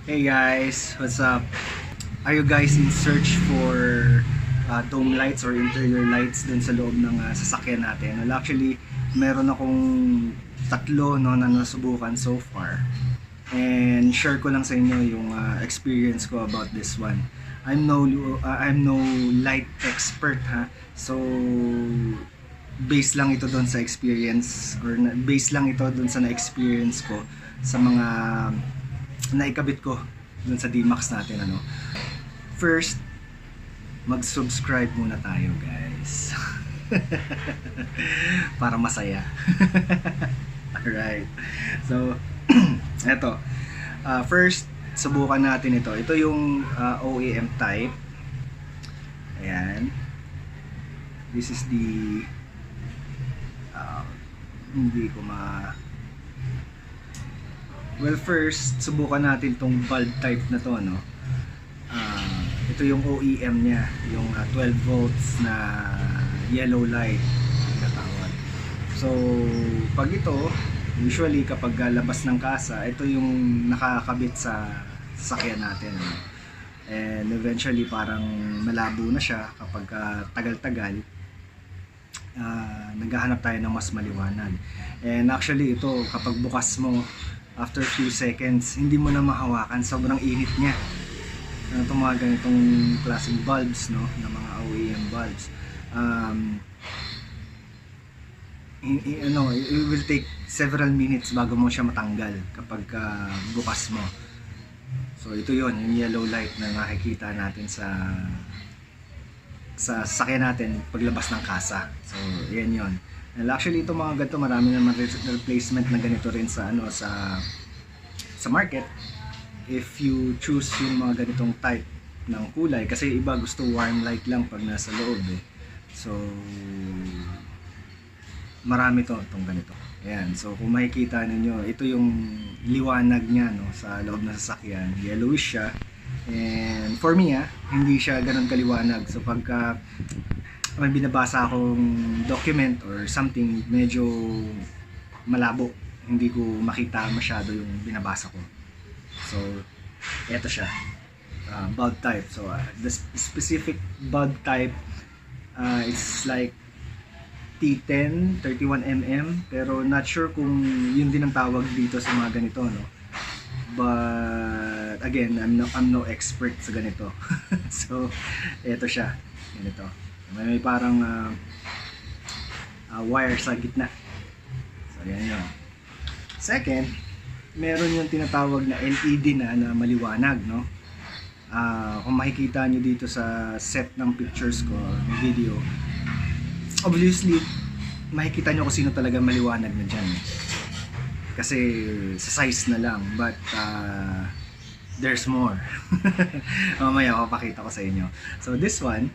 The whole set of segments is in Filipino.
Hey guys, what's up? Are you guys in search for dome lights or interior lights dun sa loob ng sasakyan natin? Well, actually, meron akong tatlo no, na nasubukan so far. And share ko lang sa inyo yung experience ko about this one. I'm no light expert ha. So based lang ito doon sa experience or based lang ito doon sa na-experience ko sa mga naikabit ko dun sa D-Max natin ano. First, mag-subscribe muna tayo guys. Para masaya. Alright. So, eto. First, subukan natin ito. Ito yung OEM type. Ayan. This is the hindi ko Well, first, subukan natin tong bulb type na to, no? Ito yung OEM niya, yung 12 volts na yellow light tinatawag. So, pag ito, usually kapag labas ng kasa, ito yung nakakabit sa sasakyan natin, no? And eventually parang malabo na siya kapag tagal-tagal. Naghahanap tayo ng mas maliwanag. And actually ito, kapag bukas mo after few seconds, hindi mo na mahawakan, sobrang init niya. Itong mga ganitong klaseng bulbs, no, na mga OEM bulbs. It will take several minutes bago mo siya matanggal kapag bukas mo. So ito yon, yung yellow light na nakikita natin sa sasakyan natin paglabas ng kasa. So yan yon. And actually ito mga ganito, marami naman replacement na ganito rin sa sa market if you choose yung mga ganitong type ng kulay, kasi iba gusto warm light lang pag nasa loob eh. So marami itong ganito. Ayan, so kung makikita ninyo, ito yung liwanag niya, no, sa loob ng sasakyan. Yellowish siya. And for me hindi siya ganun kaliwanag. So pagka may binabasa akong document or something, medyo malabo, hindi ko makita masyado yung binabasa ko. So eto siya, bulb type. So the specific bulb type is like T10 31mm, pero not sure kung yun din ang tawag dito sa mga ganito, no? But again, I'm no expert sa ganito. So eto siya, ganito. May parang wire sa gitna. So yan yun. Second, meron yung tinatawag na LED na maliwanag, no? Kung makikita nyo dito sa set ng pictures ko, ng video, obviously makikita nyo kung sino talaga maliwanag na dyan. Kasi sa size na lang, but there's more. Mamaya papakita ko sa inyo. So this one,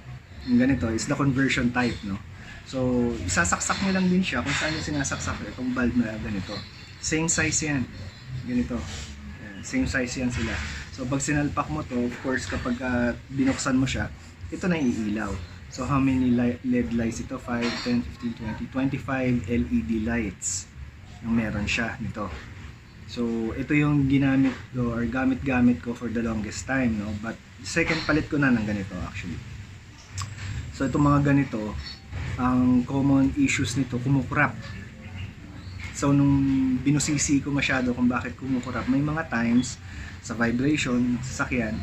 yung ganito, is the conversion type, no? So isasaksak nyo lang din siya kung saan yung sinasaksak itong bulb na ganito. Same size yan, ganito. Same size yan sila. So pag sinalpak mo to, of course kapag binuksan mo siya, ito na iilaw. So how many LED lights ito? 5, 10, 15, 20, 25 LED lights yung meron siya nito. So ito yung ginamit ko or gamit-gamit ko for the longest time, no? But second palit ko na ng ganito actually. So itong mga ganito, ang common issues nito, kumukurap. So nung binusisi ko masyado kung bakit kumukurap, may mga times sa vibration ng sasakyan,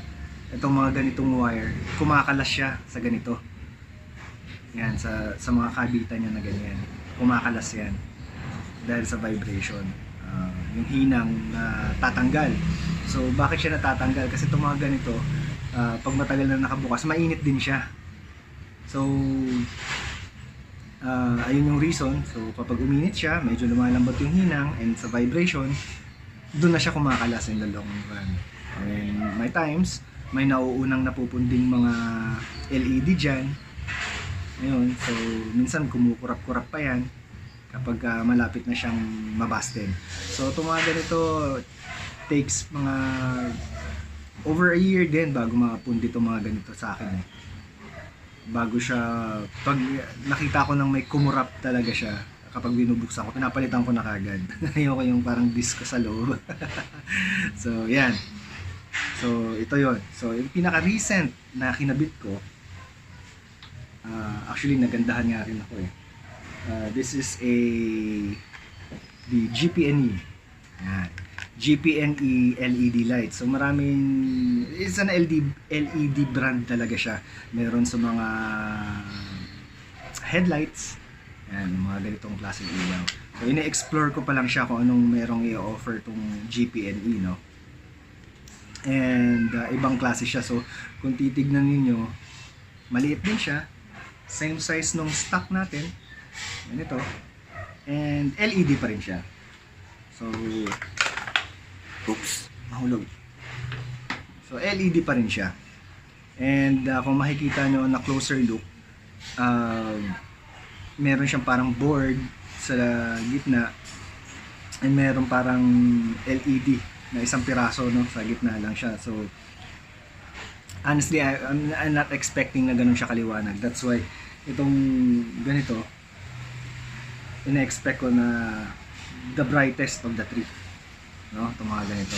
itong mga ganitong wire, kumakalas siya sa ganito. Yan, sa mga kabitan niya na ganyan, kumakalas yan dahil sa vibration. Yung hinang na tatanggal. So bakit siya natatanggal? Kasi itong mga ganito, pag matagal na nakabukas, mainit din siya. So ayun yung reason. So kapag uminit siya, medyo lumalambot yung hinang, and sa vibration, doon na siya kumakalas in the long run. And may times, may nauunang napupunding mga LED dyan. Ayun, so minsan kumukurap-kurap pa yan kapag malapit na siyang mabasted. So itong mga ganito takes mga over a year din bago mapundi itong mga ganito sa akin eh. Bago siya, pag nakita ko nang may kumurap talaga siya, kapag binubuksan ko, pinapalitan ko na kagad. Ayoko yung parang disco sa loob. So yan. So ito yon. So yung pinaka-recent na kinabit ko, actually nagandahan nga rin ako eh. This is the GPNE. Yan. GPNE LED light. So maraming, it's an LED brand talaga siya. Meron sa mga headlights. Yan, mga ganitong klaseng ilaw. So ine-explore ko pa lang siya kung anong merong i-offer tong GPNE, no? And ibang klase siya. So kung titignan ninyo, maliit din siya. Same size nung stock natin. Ganito. And LED pa rin siya. So, oops, mahulog. So LED pa rin siya. And kung makikita nyo na closer look, meron siyang parang board sa gitna. And meron parang LED na isang piraso, no, sa gitna lang siya. So honestly, I'm not expecting na ganun siya kaliwanag. That's why itong ganito, ina-expect ko na the brightest of the three, no, itong mga ganito,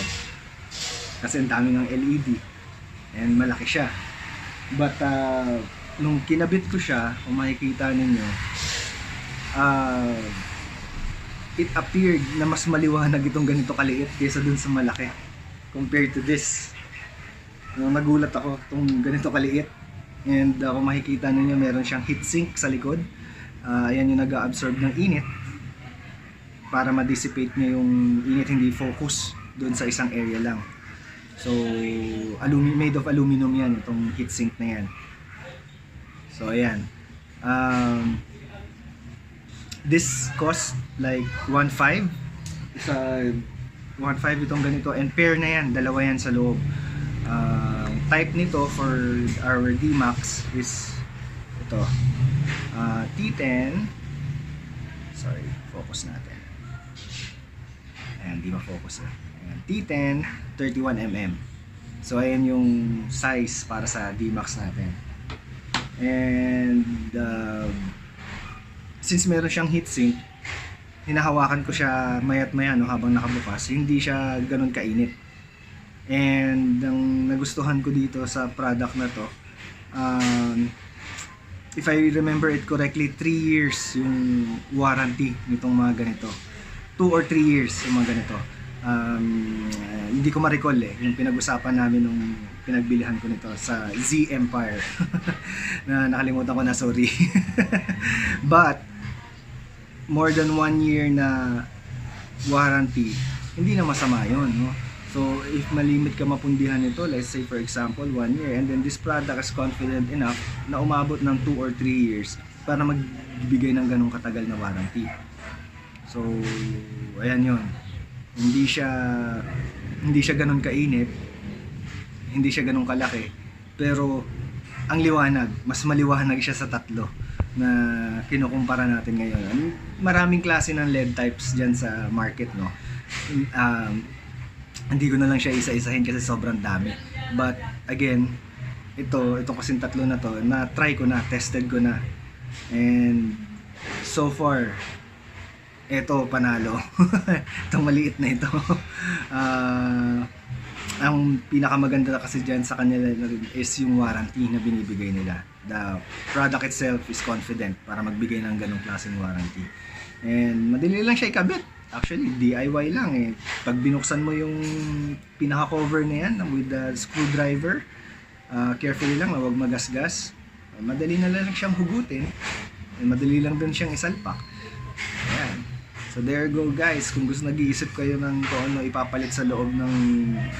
kasi ang dami ng LED and malaki siya. But nung kinabit ko siya, kung makikita ninyo, it appeared na mas maliwanag itong ganito kaliit kaysa dun sa malaki compared to this. Nagulat ako itong ganito kaliit. And kung makikita ninyo, meron siyang heatsink sa likod. Ayan yung nag-absorb ng init para ma-dissipate niya yung init, hindi focus doon sa isang area lang. So made of aluminum yan, itong heatsink na yan. So ayan, this cost like 1.5. Isa 1.5 itong ganito, and pair na yan, dalawa yan sa loob. Type nito for our D-Max is ito, T10. Sorry, focus natin. Ayan, di ma-focus eh. Ayan, T10 31mm. So ayan yung size para sa D-Max natin. And since meron siyang heatsink, hinahawakan ko siya mayat maya, no, habang nakabukas. Hindi siya ganun kainit. And ang nagustuhan ko dito sa product na to, if I remember it correctly, 3 years yung warranty nitong mga ganito. 2 or 3 years yung mga ganito. Hindi ko ma-recall eh, yung pinag-usapan namin nung pinagbilihan ko nito sa Z Empire. Na nakalimutan ko na, sorry. But more than 1 year na warranty, hindi na masama yun, no? So if malimit ka mapundihan nito, let's say for example 1 year, and then this product is confident enough na umabot ng 2 or 3 years para magbigay ng ganong katagal na warranty. So ayan yun, hindi siya ganon kainit, hindi siya ganon kalaki, pero ang liwanag, mas maliwanag siya sa tatlo na kinukumpara natin ngayon. Maraming klase ng LED types dyan sa market, no? Hindi ko na lang siya isa-isahin kasi sobrang dami. But again, ito kasing tatlo na to, na try ko na, tested ko na, and so far ito panalo. Itong maliit na ito. Ang pinakamaganda kasi dyan sa kanila is yung warranty na binibigay nila. The product itself is confident para magbigay ng ganong klaseng warranty. And madali lang siya ikabit. Actually, DIY lang eh. Pag binuksan mo yung pinaka-cover na yan with the screwdriver, carefully lang, huwag magasgas. Madali na lang siyang hugutin. And madali lang din siyang isalpak. Ayan. So there you go guys. Kung gusto nag-iisip kayo ng kung ano ipapalit sa loob ng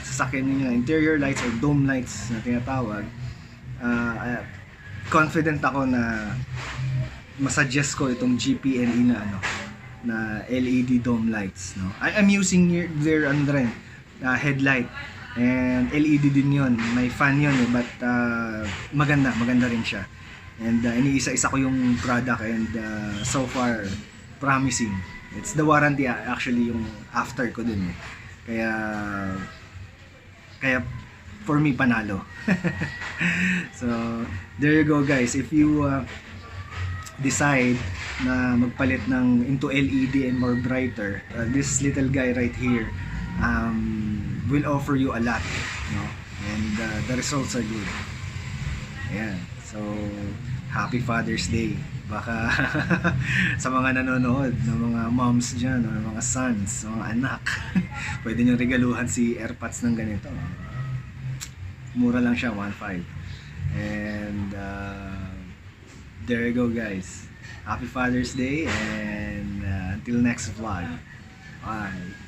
sasakyan niyo, interior lights or dome lights na tinatawag, confident ako na masuggest ko itong GPNE na LED dome lights, no. I'm using their headlight, and LED din yon, may fan yon eh, but maganda rin siya. And iniisa-isa ko yung product, and so far promising. It's the warranty actually yung after ko din eh. Kaya for me panalo. So there you go guys. If you decide na magpalit into LED and more brighter, this little guy right here will offer you a lot, no? and the results are good. Ayan. So, Happy Father's Day. Baka sa mga nanonood ng mga moms dyan o mga sons, mga anak, pwede nyo regaluhan si AirPods ng ganito. Mura lang siya, 1.5. And there you go, guys. Happy Father's Day, and until next vlog. Bye.